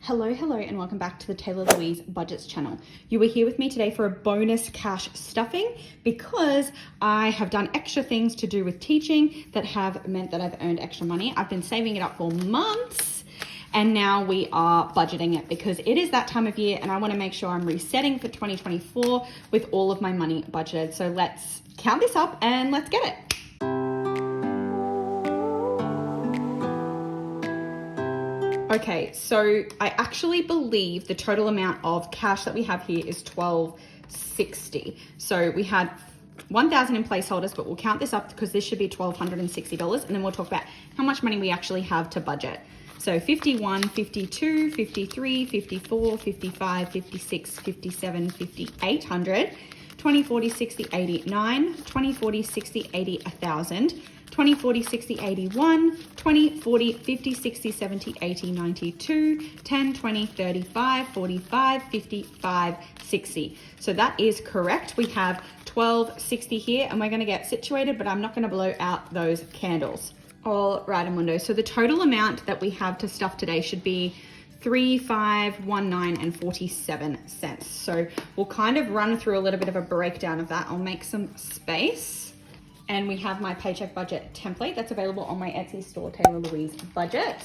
Hello, and welcome back to the Taylah Louise Budgets channel. You are here with me today for a bonus cash stuffing because I have done extra things to do with teaching that have meant that I've earned extra money. I've been saving it up for months and now we are budgeting it because it is that time of year and I want to make sure I'm resetting for 2024 with all of my money budgeted. So let's count this up and let's get it. Okay, so I actually believe the total amount of cash that we have here is $1,260. So we had 1,000 in placeholders, but we'll count this up because this should be $1,260, and then we'll talk about how much money we actually have to budget. So 51, 52, 53, 54, 55, 56, 57, 5,800, 20, 40, 60, 80, 9, 20, 40, 60, 80, 1,000, 20, 40, 60, 81, 20, 40, 50, 60, 70, 80, 92, 10, 20, 35, 45, 55, 60. So that is correct. We have 1,260 here and we're gonna get situated, but I'm not gonna blow out those candles. All right, Amundo. So the total amount that we have to stuff today should be 3,519 and 47 cents. So we'll kind of run through a little bit of a breakdown of that. I'll make some space. And we have my paycheck budget template that's available on my Etsy store, Taylah Louise Budget.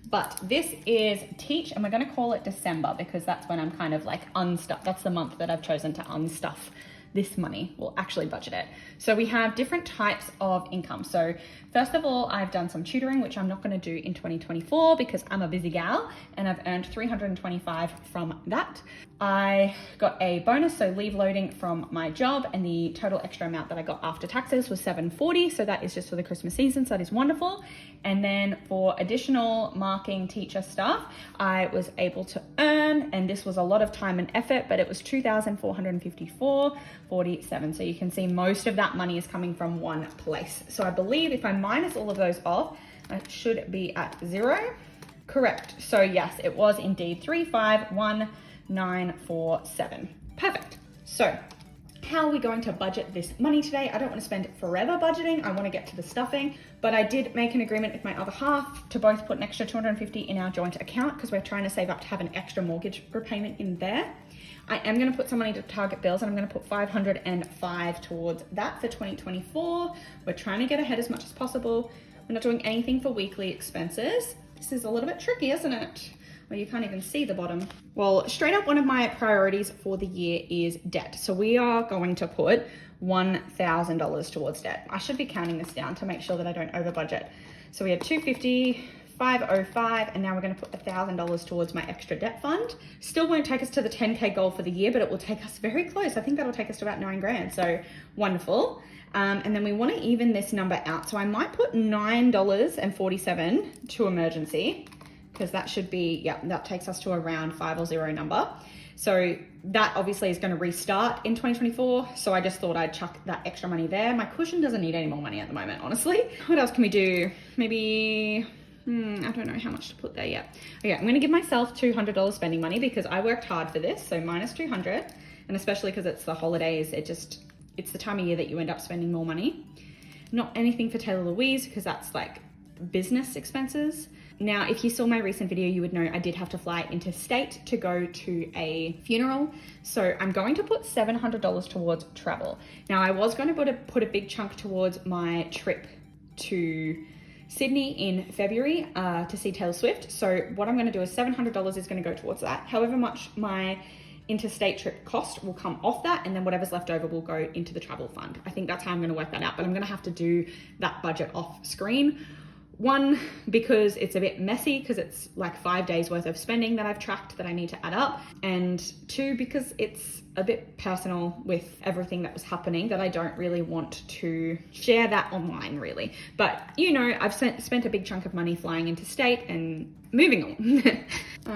But this is Teach, and we're gonna call it December because that's when I'm kind of like unstuff. That's the month that I've chosen to unstuff this money. We'll actually budget it. So we have different types of income. So first of all, I've done some tutoring, which I'm not gonna do in 2024 because I'm a busy gal and I've earned $325 from that. I got a bonus, so leave loading from my job, and the total extra amount that I got after taxes was $740. So that is just for the Christmas season, so that is wonderful. And then for additional marking teacher stuff, I was able to earn, and this was a lot of time and effort, but it was $2,454.47. So you can see most of that money is coming from one place. So I believe if I minus all of those off, I should be at zero. Correct. So yes, it was indeed 351,947. Perfect. So how are we going to budget this money today? I don't want to spend forever budgeting. I want to get to the stuffing, but I did make an agreement with my other half to both put an extra $250 in our joint account because we're trying to save up to have an extra mortgage repayment in there. I am going to put some money to target bills and I'm going to put $505 towards that for 2024. We're trying to get ahead as much as possible. We're not doing anything for weekly expenses. This is a little bit tricky, isn't it? Well, you can't even see the bottom. Well, straight up, one of my priorities for the year is debt. So we are going to put $1,000 towards debt. I should be counting this down to make sure that I don't over budget. So we had $250, $505, and now we're gonna put $1,000 towards my extra debt fund. Still won't take us to the 10K goal for the year, but it will take us very close. I think that'll take us to about 9 grand, so wonderful. And then we wanna even this number out. So I might put $9.47 to emergency, because that should be, yeah, that takes us to around 5 or 0 number. So that obviously is going to restart in 2024. So I just thought I'd chuck that extra money there. My cushion doesn't need any more money at the moment, honestly. What else can we do? Maybe, I don't know how much to put there yet. Okay, I'm going to give myself $200 spending money because I worked hard for this. So minus 200, and especially because it's the holidays, it's the time of year that you end up spending more money. Not anything for Taylah Louise because that's like business expenses. Now, if you saw my recent video, you would know I did have to fly interstate to go to a funeral. So I'm going to put $700 towards travel. Now, I was going to put a big chunk towards my trip to Sydney in February to see Taylor Swift. So what I'm going to do is $700 is going to go towards that. However much my interstate trip cost will come off that, and then whatever's left over will go into the travel fund. I think that's how I'm going to work that out, but I'm going to have to do that budget off screen. One, because it's a bit messy because it's like 5 days worth of spending that I've tracked that I need to add up. And 2, because it's a bit personal with everything that was happening that I don't really want to share that online really. But you know, I've spent a big chunk of money flying interstate and moving on.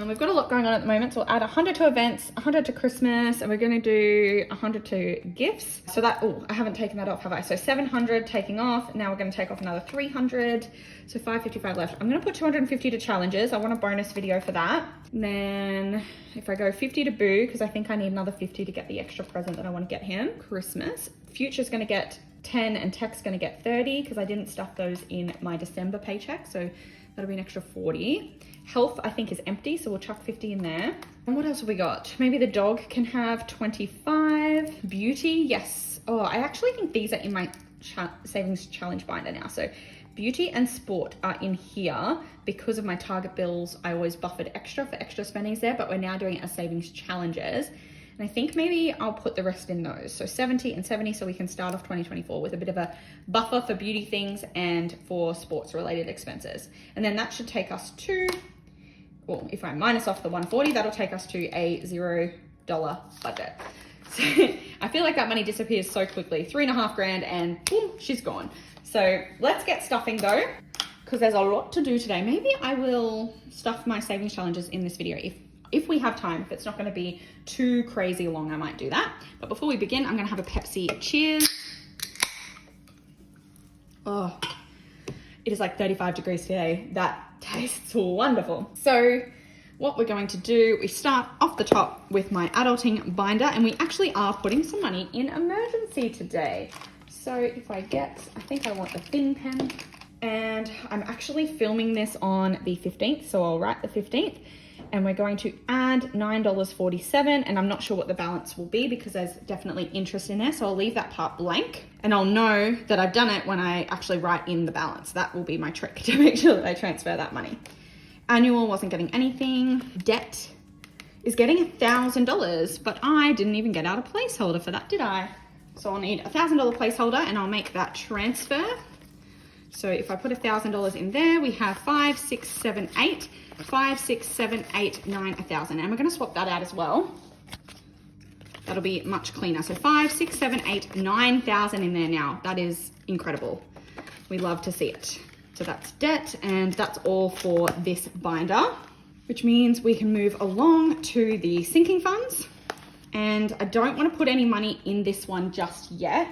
We've got a lot going on at the moment, so we'll add 100 to events, 100 to Christmas, and we're going to do 100 to gifts. So that, oh, I haven't taken that off, have I? So 700 taking off. Now we're going to take off another 300. So 555 left. I'm going to put 250 to challenges. I want a bonus video for that. And then if I go 50 to Boo, because I think I need another 50 to get the extra present that I want to get him, Christmas. Future's going to get 10 and Tech's gonna get 30 because I didn't stuff those in my December paycheck. So that'll be an extra 40. Health, I think, is empty, so we'll chuck 50 in there. And what else have we got? Maybe the dog can have 25. Beauty, yes. Oh, I actually think these are in my savings challenge binder now. So beauty and sport are in here because of my target bills. I always buffered extra for extra spendings there, but we're now doing it as savings challenges. And I think maybe I'll put the rest in those. So 70 and 70, so we can start off 2024 with a bit of a buffer for beauty things and for sports related expenses. And then that should take us to, well, if I minus off the 140, that'll take us to a $0 budget. So I feel like that money disappears so quickly. 3.5 grand and boom, she's gone. So let's get stuffing though, because there's a lot to do today. Maybe I will stuff my savings challenges in this video if we have time. If it's not going to be too crazy long, I might do that. But before we begin, I'm going to have a Pepsi. Cheers. Oh, it is like 35 degrees today. That tastes wonderful. So what we're going to do, we start off the top with my adulting binder, and we actually are putting some money in emergency today. So if I think I want the thin pen, and I'm actually filming this on the 15th, so I'll write the 15th, and we're going to add $9.47, and I'm not sure what the balance will be because there's definitely interest in there, so I'll leave that part blank, and I'll know that I've done it when I actually write in the balance. That will be my trick to make sure that I transfer that money. Annual wasn't getting anything. Debt is getting $1,000, but I didn't even get out a placeholder for that, did I? So I'll need a $1,000 placeholder, and I'll make that transfer. So if I put $1,000 in there, we have 5, 6, 7, 8, 5, 6, 7, 8, 9, 1,000. And we're going to swap that out as well. That'll be much cleaner. So 5, 6, 7, 8, 9,000 in there now. That is incredible. We love to see it. So that's debt, and that's all for this binder, which means we can move along to the sinking funds. And I don't want to put any money in this one just yet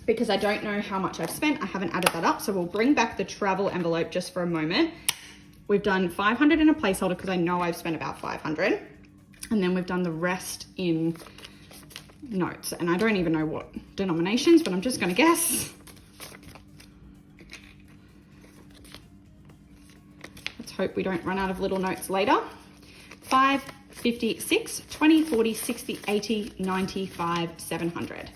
because I don't know how much I've spent. I haven't added that up. So we'll bring back the travel envelope just for a moment. We've done 500 in a placeholder because I know I've spent about 500. And then we've done the rest in notes. And I don't even know what denominations, but I'm just going to guess. Let's hope we don't run out of little notes later. 5, 50, 6, 20, 40, 60, 80, 95, 700.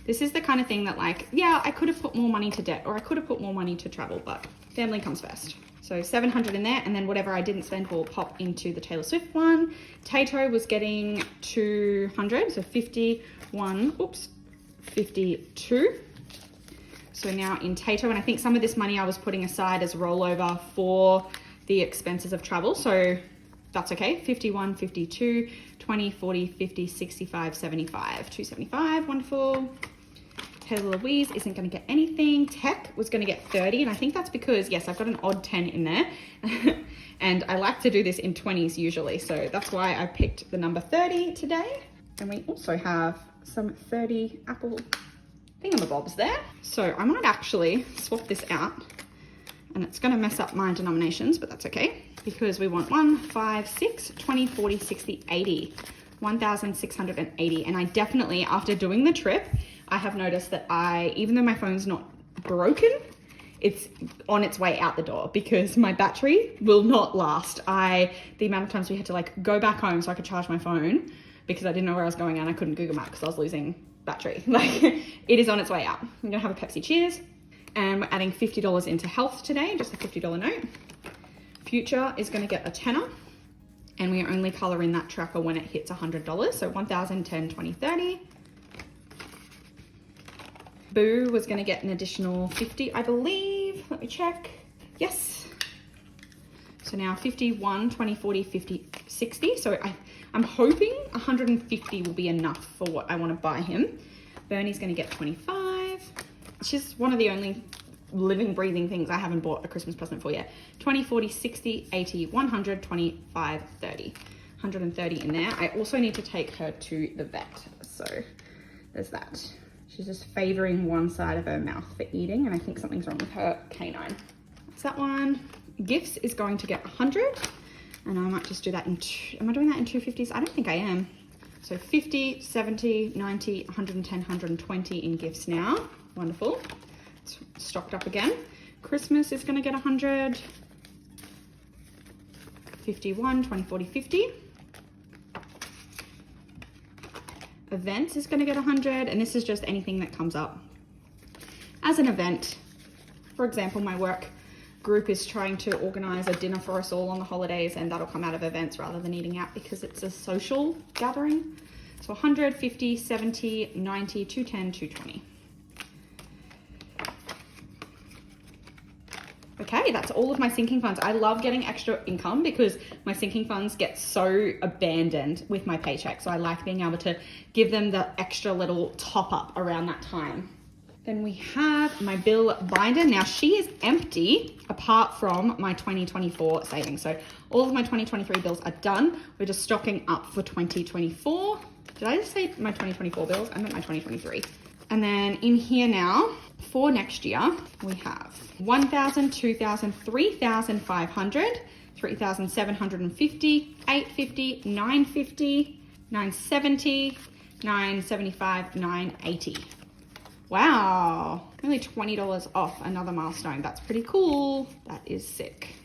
This is the kind of thing that, like, yeah, I could have put more money to debt or I could have put more money to travel, but family comes first. So 700 in there, and then whatever I didn't spend will pop into the Taylor Swift one. Tato was getting 200, so 51, oops, 52. So now in Tato, and I think some of this money I was putting aside as rollover for the expenses of travel, so that's okay. 51, 52, 20, 40, 50, 65, 75, 275, wonderful. Taylah Louise isn't going to get anything. Tech was going to get 30, and I think that's because, yes, I've got an odd 10 in there. And I like to do this in 20s usually, so that's why I picked the number 30 today. And we also have some 30 Apple thingamabobs there. So I might actually swap this out, and it's going to mess up my denominations, but that's okay, because we want 1, 5, 6, 20, 40, 60, 80, 1,680. And I definitely, after doing the trip, I have noticed that even though my phone's not broken, it's on its way out the door because my battery will not last. The amount of times we had to like go back home so I could charge my phone because I didn't know where I was going and I couldn't Google Maps because I was losing battery. Like, it is on its way out. I'm gonna have a Pepsi cheers, and we're adding $50 into health today, just a $50 note. Future is gonna get a tenner, and we only color in that tracker when it hits $100. So 1,000, 10, 20, 30. Boo was going to get an additional 50, I believe. Let me check. Yes. So now 51, 20, 40, 50, 60. So I'm hoping 150 will be enough for what I want to buy him. Bernie's going to get 25. She's one of the only living, breathing things I haven't bought a Christmas present for yet. 20, 40, 60, 80, 100, 25, 30. 130 in there. I also need to take her to the vet. So there's that. She's just favoring one side of her mouth for eating, and I think something's wrong with her canine. That's that one. Gifts is going to get 100, and I might just do that in am I doing that in 250s? I don't think I am. So 50, 70, 90, 110, 120 in gifts now. Wonderful. It's stocked up again. Christmas is gonna get 100. 51, 20, 40, 50. Events is gonna get 100, and this is just anything that comes up as an event. For example, my work group is trying to organize a dinner for us all on the holidays, and that'll come out of events rather than eating out because it's a social gathering. So 100, 50, 70, 90, 210, 220. Okay, that's all of my sinking funds. I love getting extra income because my sinking funds get so abandoned with my paycheck. So I like being able to give them the extra little top up around that time. Then we have my bill binder. Now she is empty apart from my 2024 savings. So all of my 2023 bills are done. We're just stocking up for 2024. Did I just say my 2024 bills? I meant my 2023. And then in here now, for next year, we have 1,000, 2,000, 3,500, 3,750, 850, 950, 970, 975, 980. Wow, only $20 off another milestone. That's pretty cool. That is sick.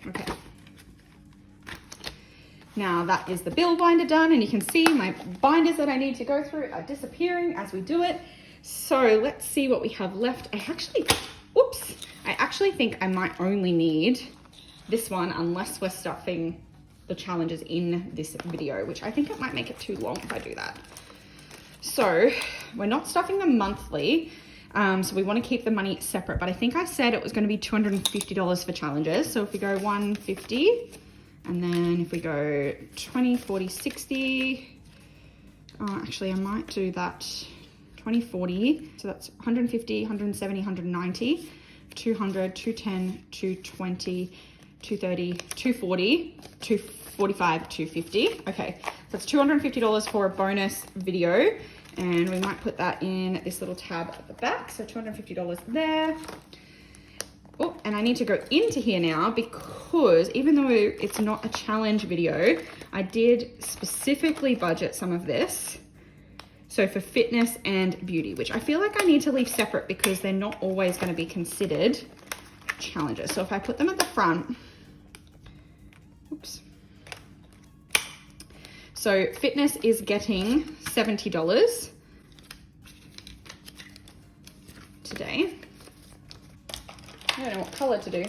Okay. Now that is the bill binder done, and you can see my binders that I need to go through are disappearing as we do it. So let's see what we have left. I actually think I might only need this one unless we're stuffing the challenges in this video, which I think it might make it too long if I do that. So we're not stuffing them monthly. So we want to keep the money separate, but I think I said it was going to be $250 for challenges. So if we go 150, and then if we go 20, 40, 60, actually I might do that 20, 40. So that's 150, 170, 190, 200, 210, 220, 230, 240, 245, 250. Okay, so that's $250 for a bonus video. And we might put that in this little tab at the back. So $250 there. Oh, and I need to go into here now because even though it's not a challenge video, I did specifically budget some of this. So for fitness and beauty, which I feel like I need to leave separate because they're not always going to be considered challenges. So if I put them at the front, oops. So fitness is getting $70 today. I don't know what color to do. Okay,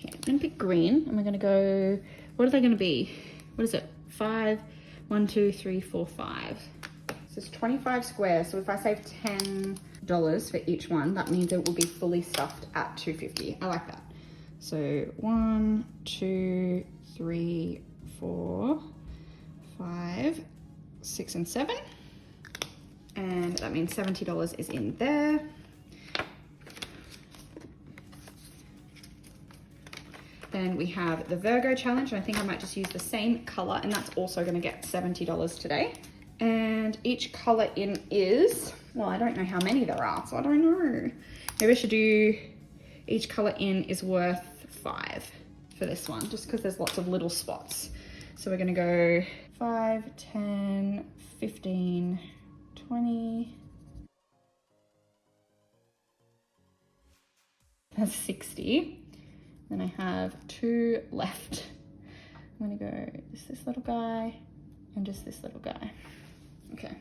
I'm gonna pick green, and we're gonna go, what are they gonna be? What is it? 5, 1, 2, 3, 4, 5. So it's 25 squares. So if I save $10 for each one, that means it will be fully stuffed at $250. I like that. So 1, 2, 3, 4, 5, 6, and 7. And that means $70 is in there. Then we have the Virgo challenge, and I think I might just use the same color, and that's also going to get $70 today. And each color in is, well, I don't know how many there are, so I don't know. Maybe I should do, each color in is worth 5 for this one, just because there's lots of little spots. So we're going to go 5, 10, 15, 20. That's 60. Then I have 2 left. I'm gonna go just this little guy and just this little guy. Okay,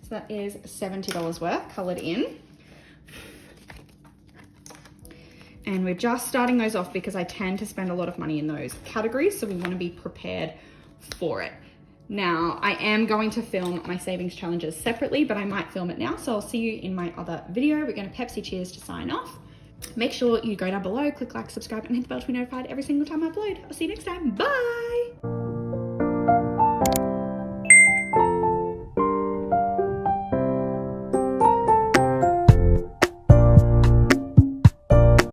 so that is $70 worth colored in. And we're just starting those off because I tend to spend a lot of money in those categories, so we want to be prepared for it. Now, I am going to film my savings challenges separately, but I might film it now, so I'll see you in my other video. We're going to Pepsi cheers to sign off. Make sure you go down below, click like, subscribe, and hit the bell to be notified every single time I upload. I'll see you next time. Bye!